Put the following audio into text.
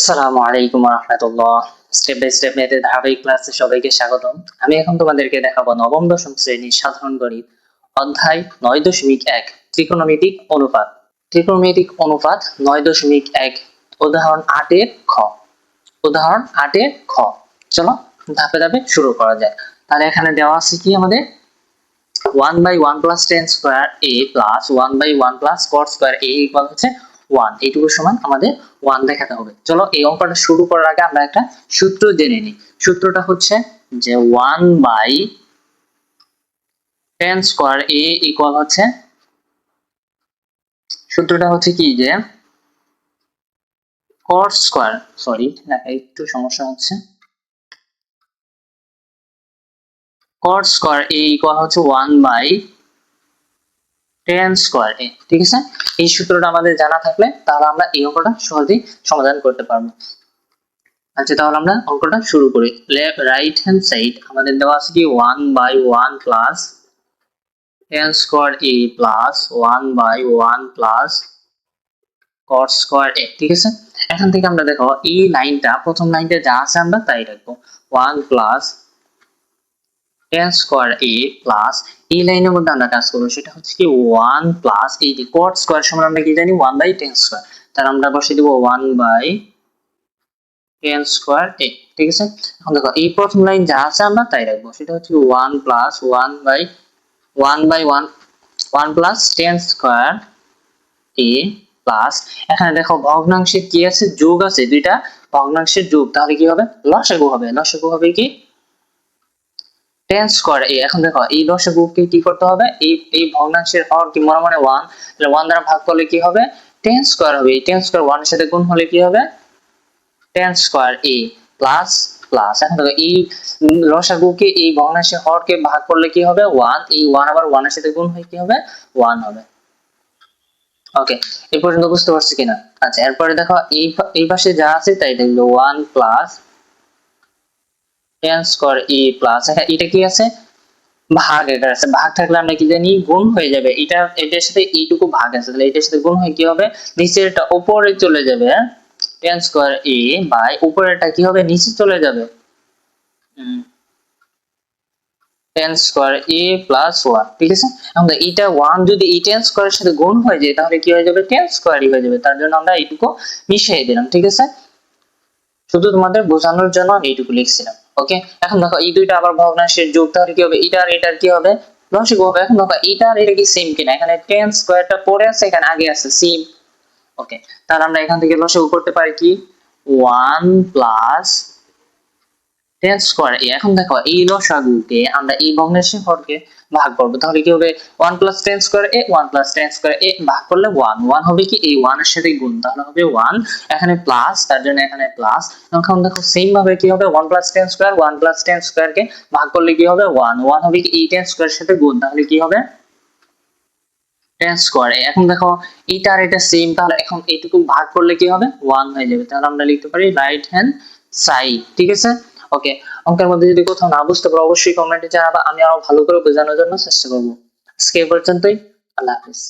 আসসালামু আলাইকুম ওয়া রাহমাতুল্লাহ। স্টেপ বাই স্টেপ মেথড ধারাবাহিক ক্লাসে সবাইকে স্বাগতম। আমি এখন তোমাদেরকে দেখাবো নবম দশম শ্রেণীর সাধারণ গণিত অধ্যায় 9.1 ত্রিকোণমিতিক অনুপাত। ত্রিকোণমিতিক অনুপাত 9.1 উদাহরণ 8 এর খ। উদাহরণ 8 এর খ। চলো ধাপে ধাপে শুরু করা যায়। তাহলে এখানে দেওয়া আছে কি আমাদের 1/1 plus tan square a plus 1/1 plus cot square a equal হচ্ছে 1। এইটুকু সমান আমাদের 1 দেখাতে হবে। চলো এই অঙ্কটা শুরু করার আগে আমরা একটা সূত্র জেনে নিই। সূত্রটা হচ্ছে যে 1/tan square a equal হচ্ছে, সূত্রটা হচ্ছে কি যে cot square, সরি লেখা একটু সমস্যা হচ্ছে, cot square a equal হচ্ছে 1/tan square a। ঠিক আছে, এই সূত্রটা আমাদের জানা থাকলে তাহলে আমরা এই অঙ্কটা সহজেই সমাধান করতে পারবো। আচ্ছা তাহলে আমরা অঙ্কটা শুরু করি। রাইট হ্যান্ড সাইড আমাদের দেওয়া আছে কি 1/1 plus tan square a plus 1/1 plus cot square a। ঠিক আছে, এখান থেকে আমরা দেখো এই লাইনটা, প্রথম লাইনটা যা আছে আমরা তাই রাখবো, 1 plus tan square a plus এই লাইনের মধ্যে আমরা কাজ করবো, সেটা হচ্ছে কি 1 প্লাস এই যে cot square সমান আমরা কি জানি 1/tan square, তাহলে আমরা বসিয়ে দিব 1/tan square a। ঠিক আছে, এখন দেখো এই প্রথম লাইন যা আছে আমরা তাই রাখবো, সেটা হচ্ছে 1 plus 1 plus tan square a plus, এখানে দেখো ভগ্নাংশের কি আছে, যোগ আছে, দুইটা ভগ্নাংশের যোগ, তাহলে কি হবে লসাগু হবে। লসাগু হবে কি tan square a। এখন দেখো এই লসাগুকে কি করতে হবে, এই ভগ্নাংশের হর কি মনে মনে 1, তাহলে 1 দ্বারা ভাগ করলে কি হবে tan square হবে। এই tan square 1 এর সাথে গুণ হলে কি হবে tan square a plus plus. এখন দেখো এই লসাগুকে এই ভগ্নাংশের হরকে ভাগ করলে কি হবে 1, এই 1 আবার 1 এর সাথে গুণ হয়ে কি হবে 1 হবে। ওকে, এই পর্যন্ত বুঝতে পারছি কিনা? আচ্ছা এরপরে দেখো এই পাশে যা আছে তাই লিখবো 1 plus tan square a plus, এটা কি আছে ভাগ, এটা আছে ভাগ থাকলে আমরা কি জানি গুণ হয়ে যাবে, এটা এটার সাথে এইটুকু ভাগ আছে, তাহলে এটার সাথে গুণ হয়ে কি হবে নিচেরটা উপরে চলে যাবে, tan square a বাই উপরেরটা কি হবে নিচে চলে যাবে tan square a plus 1। ঠিক আছে, আমরা এটা 1 যদি এই tan square এর সাথে গুণ হয়ে যায় তাহলে কি হয়ে যাবে tan square হয়ে যাবে, তার জন্য আমরা এইটুকু মিশিয়ে দিলাম। ঠিক আছে, শুধু তোমাদের বোঝানোর জন্য আমি এইটুকু লিখছিলাম। ওকে, এখন দেখো এই দুইটা আবার ভগ্নাংশের যোগ, তাহলে কি হবে এটা আর এটার কি হবে লসাগু হবে। এখন দেখো এটা আর এটা কি সেম কিনা, এখানে tan স্কয়ারটা পরে আছে, এখানে আগে আছে সেম। ওকে, তাহলে আমরা এখান থেকে লসাগু করতে পারি কি 1 প্লাস tan square a। এখন দেখো এই লসাগুকে আমরা এই ভগ্নাংশের হরকে ভাগ করব, তাহলে কি হবে 1 plus tan square a, 1 plus tan square a ভাগ করলে 1, 1 হবে কি এই 1 এর সাথে গুণ, তাহলে হবে 1, এখানে প্লাস, তার জন্য এখানে প্লাস। এখন দেখো সেম ভাবে কি হবে 1 plus tan square, 1 plus tan square কে ভাগ করলে কি হবে 1, 1 হবে কি এই tan square এর সাথে গুণ, তাহলে কি হবে tan square a। এখন দেখো এটা আর এটা সেম, তাহলে এখন এইটুকু ভাগ করলে কি হবে 1 হয়ে যাবে, তাহলে আমরা লিখতে পারি রাইট হ্যান্ড সাইড। ঠিক আছে, ওকে, অঙ্কের মধ্যে যদি কোথাও না বুঝতে পারো অবশ্যই কমেন্টে জানাবা, আমি আরো ভালো করে বোঝানোর জন্য চেষ্টা করব। আজকে এই পর্যন্তই, আল্লাহ হাফেজ।